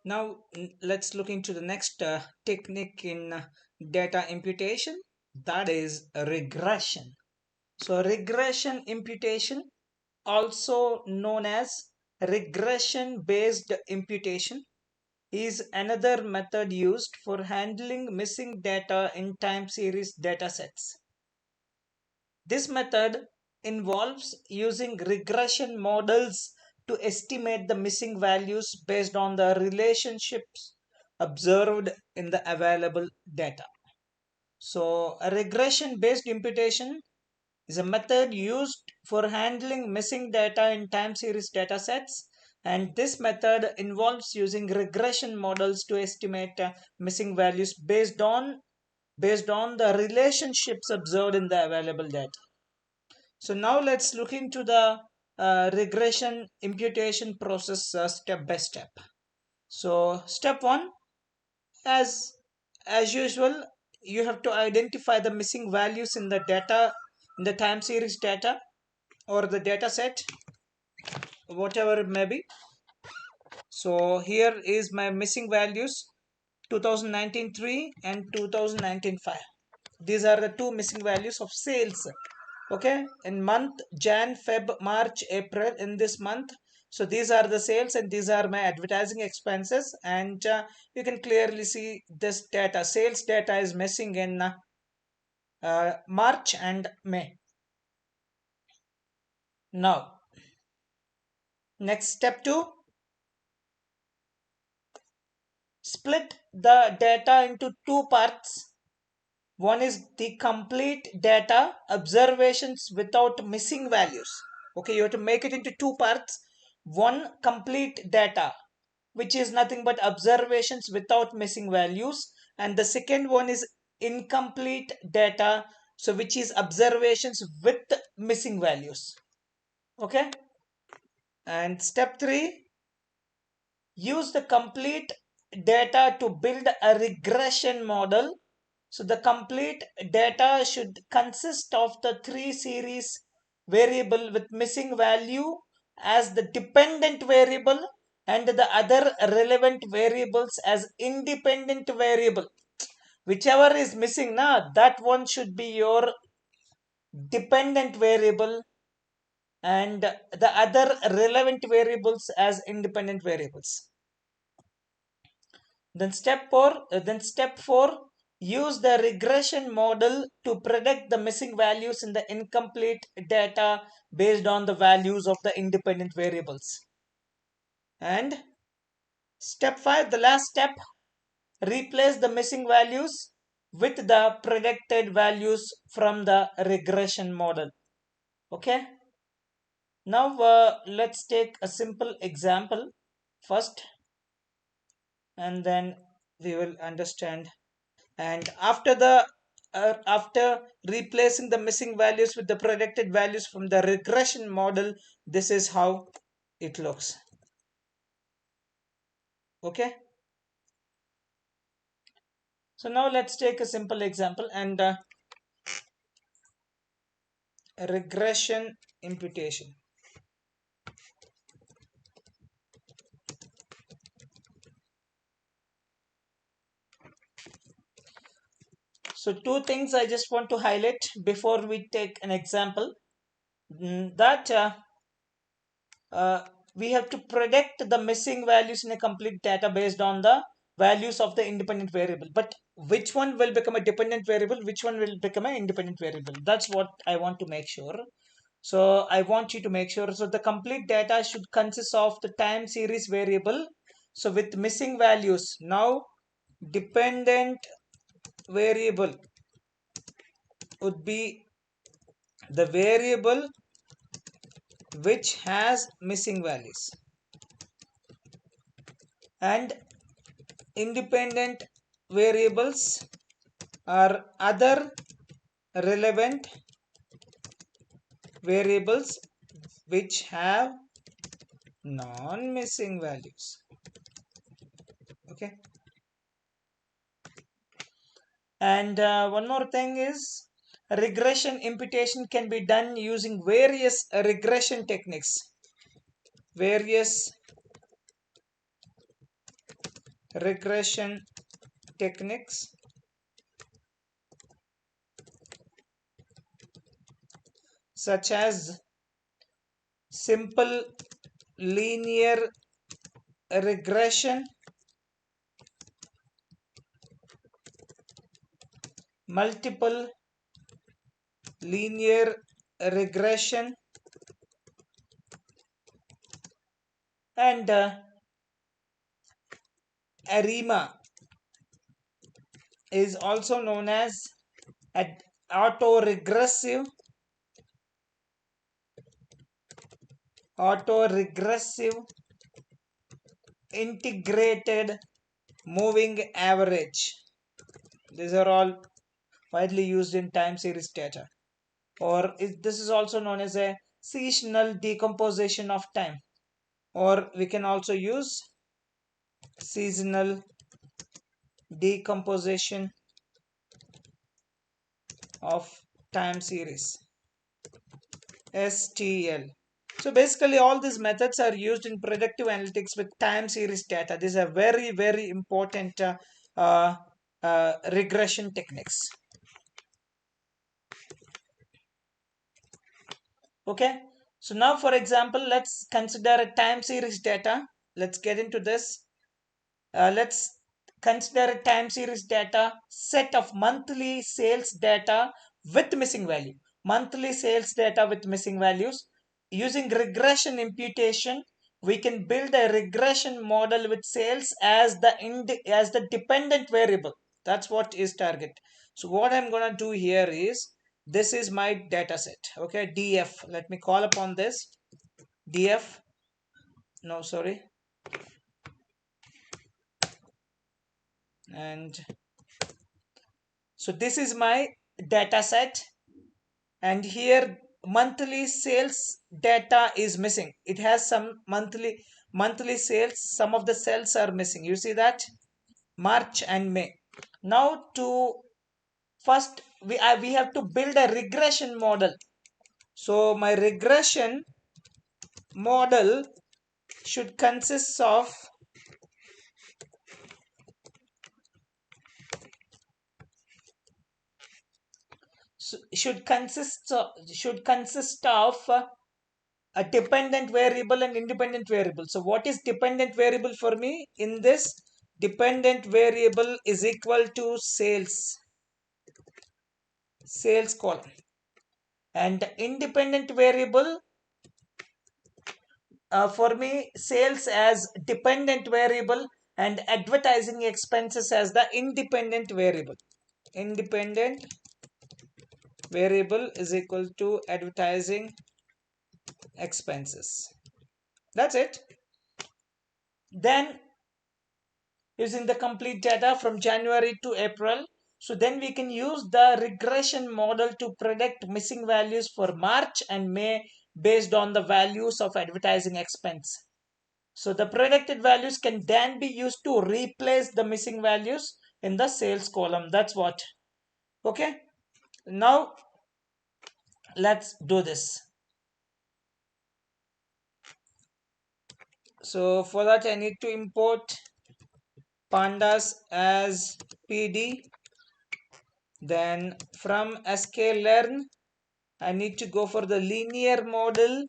Now let's look into the next technique in data imputation, that is regression. So regression imputation, also known as regression based imputation, is another method used for handling missing data in time series datasets. This method involves using regression models to estimate the missing values based on the relationships observed in the available data. So, a regression based imputation is a method used for handling missing data in time series datasets, and this method involves using regression models to estimate missing values based on the relationships observed in the available data. So now let's look into the regression imputation process step by step. So step one, as usual, you have to identify the missing values in the data, in the time series data or the data set, whatever it may be. So here is my missing values, 2019 3 and 2019 5. These are the two missing values of sales. Okay, in month Jan, Feb, March, April, in this month. So these are the sales and these are my advertising expenses, and you can clearly see this data, sales data is missing in March and May. Now next step 2, split the data into two parts. One is the complete data, observations without missing values. Okay, you have to make it into two parts. One, complete data, which is nothing but observations without missing values. And the second one is incomplete data, so which is observations with missing values. Okay. And step 3, use the complete data to build a regression model. So the complete data should consist of the three series variable with missing value as the dependent variable and the other relevant variables as independent variable. Whichever is missing, that one should be your dependent variable and the other relevant variables as independent variables. Then step 4, use the regression model to predict the missing values in the incomplete data based on the values of the independent variables. And step 5, the last step, replace the missing values with the predicted values from the regression model. Okay. Now let's take a simple example first, and then we will understand. And after replacing the missing values with the predicted values from the regression model, this is how it looks. Okay, so now let's take a simple example and regression imputation. So two things I just want to highlight before we take an example, that we have to predict the missing values in a complete data based on the values of the independent variable. But which one will become a dependent variable, which one will become an independent variable? That's what I want to make sure. So I want you to make sure. So the complete data should consist of the time series variable. So with missing values, now dependent variable would be the variable which has missing values, and independent variables are other relevant variables which have non-missing values. Okay. And one more thing is, regression imputation can be done using various regression techniques. Various regression techniques such as simple linear regression, multiple linear regression, and ARIMA is also known as autoregressive integrated moving average. These are all widely used in time series data, or this is also known as a seasonal decomposition of time, or we can also use seasonal decomposition of time series, STL. So basically all these methods are used in predictive analytics with time series data. These are very important uh, regression techniques. Okay, so now for example, let's consider a time series data. Let's get into this. Let's consider a time series data set of monthly sales data with missing value. Monthly sales data with missing values. Using regression imputation, we can build a regression model with sales as the dependent variable. That's what is target. So what I'm gonna do here is, this is my data set. Okay, DF. Let me call upon this DF. No, sorry. And so this is my data set, and here monthly sales data is missing. It has some monthly sales. Some of the cells are missing. You see that? March and May. Now to first we have to build a regression model. So my regression model should consist of should consist of a dependent variable and independent variable. So what is dependent variable for me? In this, dependent variable is equal to sales column, and independent variable for me, sales as dependent variable and advertising expenses as the independent variable. Independent variable is equal to advertising expenses. That's it. Then using the complete data from January to April. So then we can use the regression model to predict missing values for March and May based on the values of advertising expense. So the predicted values can then be used to replace the missing values in the sales column. That's what. Okay. Now let's do this. So for that I need to import pandas as PD. Then from sklearn I need to go for the linear model,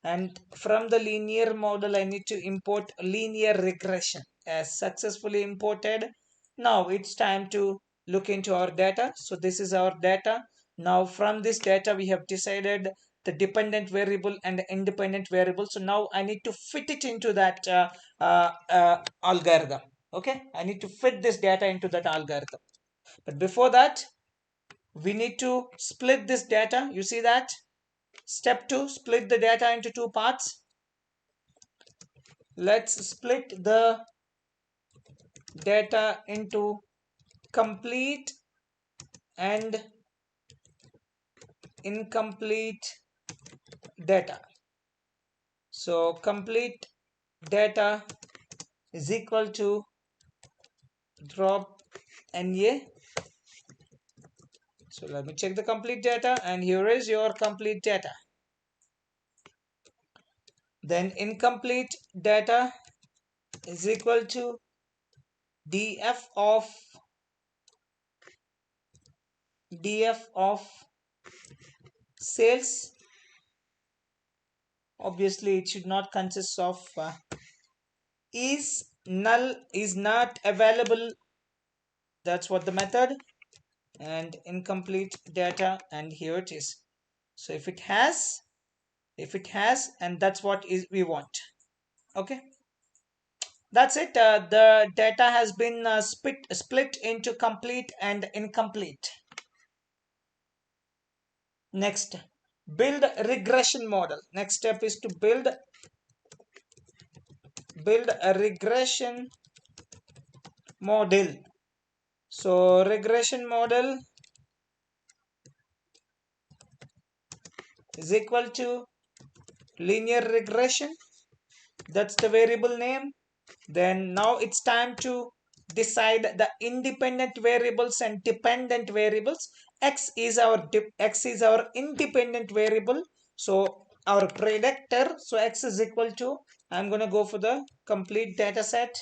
and from the linear model I need to import linear regression as successfully imported. Now it's time to look into our data. So this is our data. Now from this data we have decided the dependent variable and the independent variable. So now I need to fit it into that algorithm. Okay, I need to fit this data into that algorithm. But before that, we need to split this data. You see that? Step 2, split the data into two parts. Let's split the data into complete and incomplete data. So complete data is equal to drop NA. So let me check the complete data, and here is your complete data. Then incomplete data is equal to df of sales. Obviously it should not consist of is null, is not available. That's what the method. And incomplete data, and here it is. So if it has, and that's what is we want. Okay, that's it. The data has been split into complete and incomplete. Next, build regression model. Next step is to build a regression model. So regression model is equal to linear regression. That's the variable name. Then now it's time to decide the independent variables and dependent variables. X is our independent variable, so our predictor. So X is equal to, I'm going to go for the complete data set.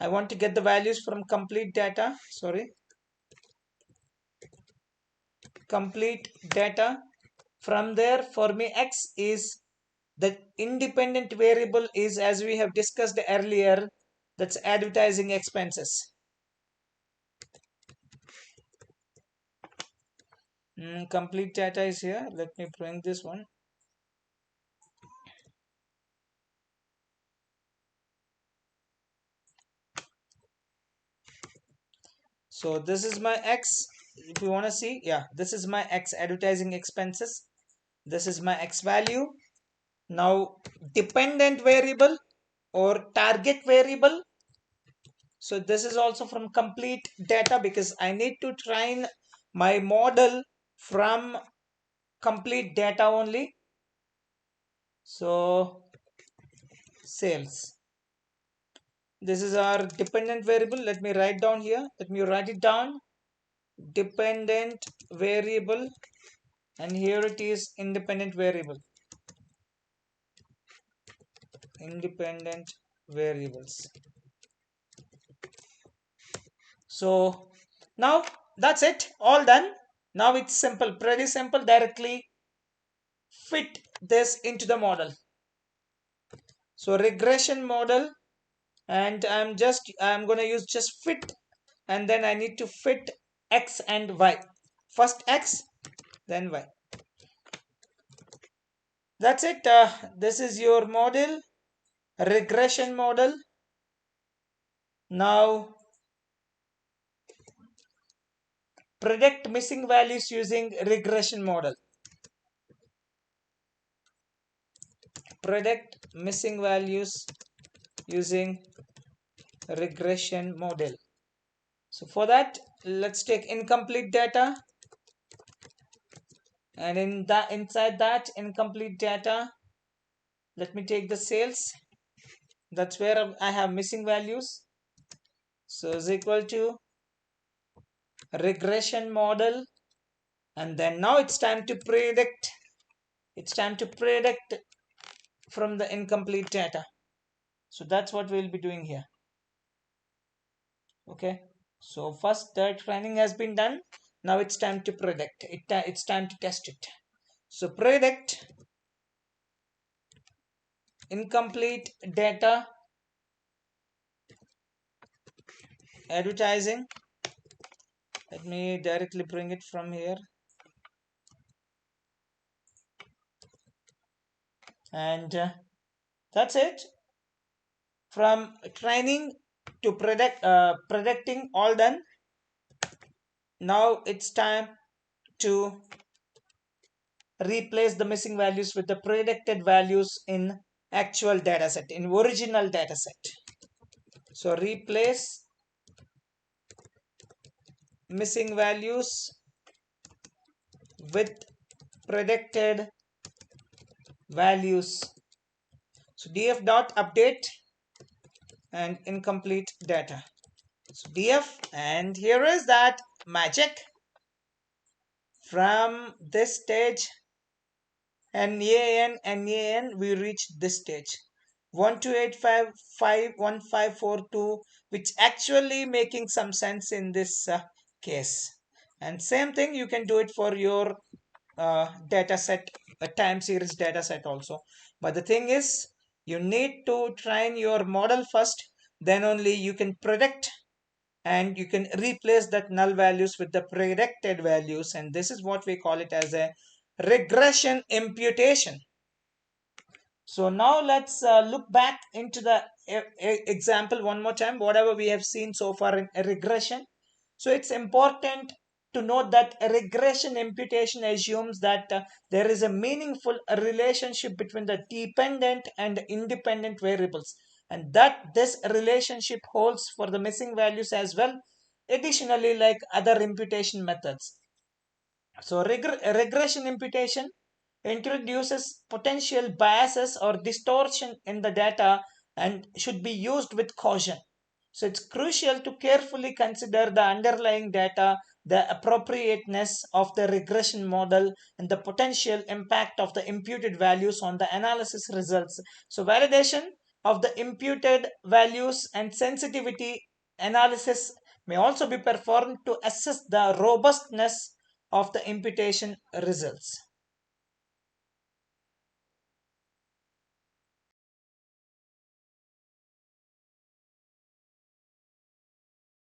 I want to get the values from complete data. Complete data. From there, for me, X is the independent variable, is, as we have discussed earlier, that's advertising expenses. Complete data is here. Let me bring this one. So this is my X. If you want to see, yeah, this is my X, advertising expenses. This is my X value. Now dependent variable or target variable. So this is also from complete data, because I need to train my model from complete data only. So sales, this is our dependent variable. Let me write down here. Let me write it down. Dependent variable, and here it is, independent variable. Independent variables. So now that's it, all done. Now it's simple, pretty simple. Directly fit this into the model. So regression model, and I'm going to use just fit, and then I need to fit X and Y. First X, then Y. That's it. This is your model, regression model. Now predict missing values using regression model. Predict missing values using regression model. So for that, let's take incomplete data, and inside that incomplete data, let me take the sales. That's where I have missing values. So is equal to regression model, and then now it's time to predict. It's time to predict from the incomplete data. So that's what we'll be doing here. Okay, so first the training has been done. Now it's time to predict it. It's time to test it. So predict incomplete data advertising. Let me directly bring it from here, and that's it. From training to predicting, all done. Now it's time to replace the missing values with the predicted values in actual dataset, in original dataset. So replace missing values with predicted values. So df dot update and incomplete data. So df, and here is that magic. From this stage, NaN, we reach this stage. 128551542, which actually making some sense in this case. And same thing you can do it for your data set, a time series data set also. But the thing is, you need to train your model first, then only you can predict, and you can replace that null values with the predicted values, and this is what we call it as a regression imputation. So now let's look back into the example one more time, whatever we have seen so far in a regression. So it's important to note that a regression imputation assumes that there is a meaningful relationship between the dependent and independent variables, and that this relationship holds for the missing values as well. Additionally, like other imputation methods, so regression imputation introduces potential biases or distortion in the data and should be used with caution. So it's crucial to carefully consider the underlying data, the appropriateness of the regression model, and the potential impact of the imputed values on the analysis results. So validation of the imputed values and sensitivity analysis may also be performed to assess the robustness of the imputation results.